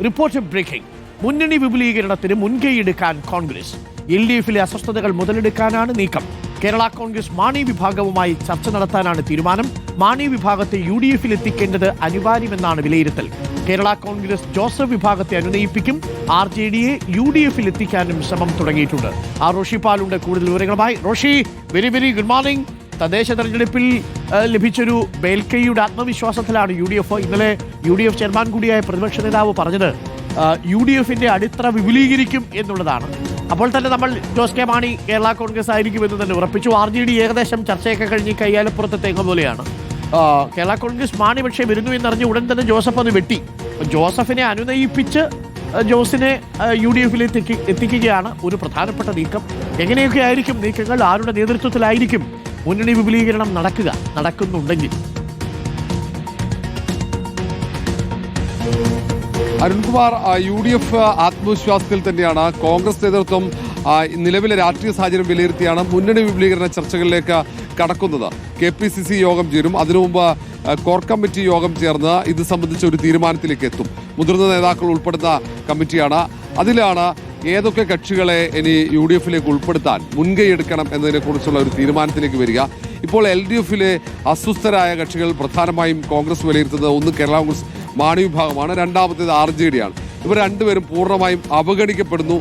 Report breaking. മുന്നണി വിപുലീകരണത്തിന് മുൻകൈയെടുക്കാൻ കോൺഗ്രസ്. LDF-ലെ അസ്വസ്ഥതകൾ മുതലെടുക്കാനാണ് നീക്കം. കേരള കോൺഗ്രസ് മാണി വിഭാഗവുമായി ചർച്ച നടത്താനാണ് തീരുമാനം. മാണി വിഭാഗത്തെ UDF-ൽ എത്തിക്കേണ്ടത് അനിവാര്യമെന്നാണ് വിലയിരുത്തൽ. കേരള കോൺഗ്രസ് ജോസഫ് വിഭാഗത്തെ അനുനയിപ്പിക്കും. RJD-യെ UDF-ൽ എത്തിക്കാനും ശ്രമം തുടങ്ങിയിട്ടുണ്ട്. റോഷി പാലുണ്ട് കൂടുതൽ വിവരങ്ങളുമായി. Roshi, very very good morning. തദ്ദേശ തെരഞ്ഞെടുപ്പിൽ ലഭിച്ചൊരു മേൽക്കൈയുടെ ആത്മവിശ്വാസത്തിലാണ് UDF. ഇന്നലെ UDF ചെയർമാൻ കൂടിയായ പ്രതിപക്ഷ നേതാവ് പറഞ്ഞത് UDF-ന്റെ അടിത്തറ വിപുലീകരിക്കും എന്നുള്ളതാണ്. അപ്പോൾ തന്നെ നമ്മൾ ജോസ് കെ മാണി കേരള കോൺഗ്രസ് ആയിരിക്കുമെന്ന് തന്നെ ഉറപ്പിച്ചു. RJD ഏകദേശം ചർച്ചയൊക്കെ കഴിഞ്ഞ് കയ്യാലപ്പുറത്തെ തേങ്ങ പോലെയാണ്. കേരള കോൺഗ്രസ് മാണി പക്ഷേ വരുന്നു എന്നറിഞ്ഞ് ഉടൻ തന്നെ ജോസഫ് അത് വെട്ടി. ജോസഫിനെ അനുനയിപ്പിച്ച് ജോസിനെ UDF-ൽ എത്തിക്കുകയാണ് ഒരു പ്രധാനപ്പെട്ട നീക്കം. എങ്ങനെയൊക്കെ ആയിരിക്കും നീക്കങ്ങൾ? ആരുടെ നേതൃത്വത്തിലായിരിക്കും മുന്നണി വിപുലീകരണം നടക്കുന്നുണ്ടെങ്കിൽ? അരുൺകുമാർ, UDF ആത്മവിശ്വാസത്തിൽ തന്നെയാണ്. കോൺഗ്രസ് നേതൃത്വം നിലവിലെ രാഷ്ട്രീയ സാഹചര്യം വിലയിരുത്തിയാണ് മുന്നണി വിപുലീകരണ ചർച്ചകളിലേക്ക് കടക്കുന്നത്. KPCC യോഗം ചേരും. അതിനു മുമ്പ് കോർ കമ്മിറ്റി യോഗം ചേർന്ന് ഇത് സംബന്ധിച്ച ഒരു തീരുമാനത്തിലേക്ക് എത്തും. മുതിർന്ന നേതാക്കൾ ഉൾപ്പെടുന്ന കമ്മിറ്റിയാണ്. അതിലാണ് ഏതൊക്കെ കക്ഷികളെ ഇനി UDF-ലേക്ക് ഉൾപ്പെടുത്താൻ മുൻകൈ എടുക്കണം എന്നതിനെക്കുറിച്ചുള്ള ഒരു തീരുമാനത്തിലേക്ക് വരിക. ഇപ്പോൾ LDF-ലെ അസ്വസ്ഥരായ കക്ഷികൾ പ്രധാനമായും കോൺഗ്രസ് വിലയിരുത്തുന്നത് ഒന്ന് കേരള കോൺഗ്രസ് മാണി വിഭാഗമാണ്, രണ്ടാമത്തേത് RJD-യാണ്. ഇവർ രണ്ടുപേരും പൂർണ്ണമായും അവഗണിക്കപ്പെടുന്നു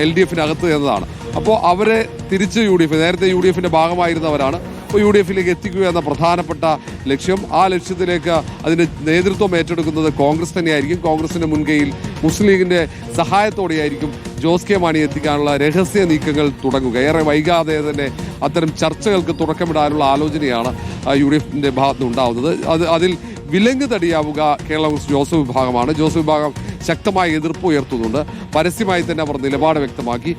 LDF-നകത്ത് എന്നതാണ്. അപ്പോൾ അവരെ തിരിച്ച് നേരത്തെ UDF-ന്റെ ഭാഗമായിരുന്നവരാണ്. ഇപ്പോൾ UDF-ലേക്ക് എത്തിക്കുക എന്ന പ്രധാനപ്പെട്ട ലക്ഷ്യം. ആ ലക്ഷ്യത്തിലേക്ക് അതിൻ്റെ നേതൃത്വം ഏറ്റെടുക്കുന്നത് കോൺഗ്രസ് തന്നെയായിരിക്കും. കോൺഗ്രസിൻ്റെ മുൻകൈയിൽ മുസ്ലിം ലീഗിൻ്റെ സഹായത്തോടെയായിരിക്കും ജോസ് കെ മാണി എത്തിക്കാനുള്ള രഹസ്യ നീക്കങ്ങൾ തുടങ്ങുക. ഏറെ വൈകാതെ തന്നെ അത്തരം ചർച്ചകൾക്ക് തുടക്കമിടാനുള്ള ആലോചനയാണ് UDF-ന്റെ ഭാഗത്ത് ഉണ്ടാവുന്നത്. അതിൽ വിലങ്ങ് തടിയാവുക കേരള കോൺഗ്രസ് ജോസഫ് വിഭാഗമാണ്. ജോസഫ് വിഭാഗം ശക്തമായ എതിർപ്പ് ഉയർത്തുന്നുണ്ട്. പരസ്യമായി തന്നെ അവർ നിലപാട് വ്യക്തമാക്കി.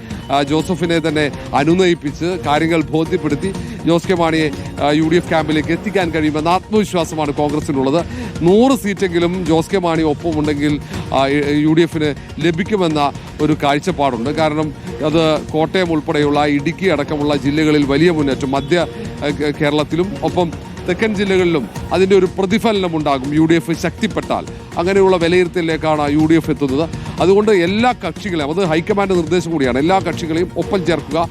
ജോസഫിനെ തന്നെ അനുനയിപ്പിച്ച് കാര്യങ്ങൾ ബോധ്യപ്പെടുത്തി ജോസ് കെ മാണിയെ UDF ക്യാമ്പിലേക്ക് എത്തിക്കാൻ കഴിയുമെന്ന ആത്മവിശ്വാസമാണ് കോൺഗ്രസിനുള്ളത്. 100 സീറ്റെങ്കിലും ജോസ് കെ മാണി ഒപ്പമുണ്ടെങ്കിൽ UDF-ന് ലഭിക്കുമെന്ന ഒരു കാഴ്ചപ്പാടുണ്ട്. കാരണം അത് കോട്ടയം ഉൾപ്പെടെയുള്ള ഇടുക്കി അടക്കമുള്ള ജില്ലകളിൽ വലിയ മുന്നേറ്റം, മധ്യ കേരളത്തിലും ഒപ്പം തെക്കൻ ജില്ലകളിലും അതിൻ്റെ ഒരു പ്രതിഫലനം ഉണ്ടാകും UDF ശക്തിപ്പെട്ടാൽ. അങ്ങനെയുള്ള വിലയിരുത്തലിലേക്കാണ് UDF എത്തുന്നത്. അതുകൊണ്ട് എല്ലാ കക്ഷികളെയും, അത് ഹൈക്കമാൻഡ് നിർദ്ദേശം കൂടിയാണ്, എല്ലാ കക്ഷികളെയും ഒപ്പം ചേർക്കുക.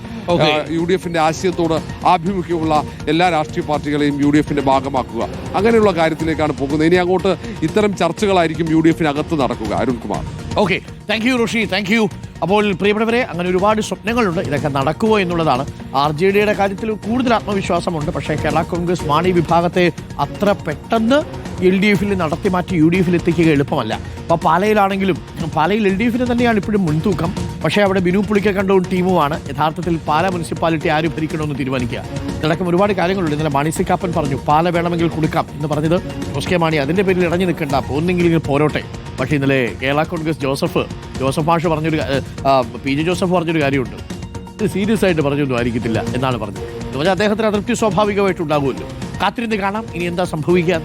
UDF-ന്റെ ആശയത്തോട് ആഭിമുഖ്യമുള്ള എല്ലാ രാഷ്ട്രീയ പാർട്ടികളെയും UDF-ന്റെ ഭാഗമാക്കുക. അങ്ങനെയുള്ള കാര്യത്തിലേക്കാണ് പോകുന്നത്. ഇനി അങ്ങോട്ട് ഇത്തരം ചർച്ചകളായിരിക്കും UDF-നകത്ത് നടക്കുക. Arunkumar. Okay, thank you Roshi, thank you. അപ്പോൾ പ്രിയപ്പെട്ടവരെ, അങ്ങനെ ഒരുപാട് സ്വപ്നങ്ങളുണ്ട്. ഇതൊക്കെ നടക്കുമോ എന്നുള്ളതാണ്. RJD-യുടെ കാര്യത്തിൽ കൂടുതൽ ആത്മവിശ്വാസമുണ്ട്. പക്ഷേ കേരള കോൺഗ്രസ് മാണി വിഭാഗത്തെ അത്ര പെട്ടെന്ന് LDF-ൽ നടത്തി മാറ്റി UDF-ൽ എത്തിക്കുക എളുപ്പമല്ല. അപ്പോൾ പാലയിലാണെങ്കിലും പാലയിൽ LDF-ന് തന്നെയാണ് ഇപ്പോഴും മുൻതൂക്കം. പക്ഷേ അവിടെ ബിനു പുളിക്കക്കണ്ടവും ടീമുമാണ് യഥാർത്ഥത്തിൽ പാല മുനിസിപ്പാലിറ്റി ആര് ഭരിക്കണമെന്ന് തീരുമാനിക്കുക. ഇതടക്കം ഒരുപാട് കാര്യങ്ങളുണ്ട്. ഇന്നലെ മാണി സി കാപ്പൻ പറഞ്ഞു പാല വേണമെങ്കിൽ കൊടുക്കാം എന്ന് പറഞ്ഞത് ജോസ് കെ മാണി അതിൻ്റെ പേരിൽ ഇടഞ്ഞു നിൽക്കണ്ട, ഒന്നെങ്കിൽ ഇങ്ങനെ പോരോട്ടെ. പക്ഷേ ഇന്നലെ കേരള കോൺഗ്രസ് ജോസഫ് മാഷ് പറഞ്ഞൊരു PJ ജോസഫ് പറഞ്ഞൊരു കാര്യമുണ്ട്. ഇത് സീരിയസ് ആയിട്ട് പറഞ്ഞൊന്നും ആയിരിക്കത്തില്ല എന്നാണ് പറഞ്ഞത്. എന്ന് പറഞ്ഞാൽ അദ്ദേഹത്തിന് അതൃപ്തി സ്വാഭാവികമായിട്ടുണ്ടാകുമല്ലോ. കാത്തിരുന്ന് കാണാം ഇനി എന്താ സംഭവിക്കുക.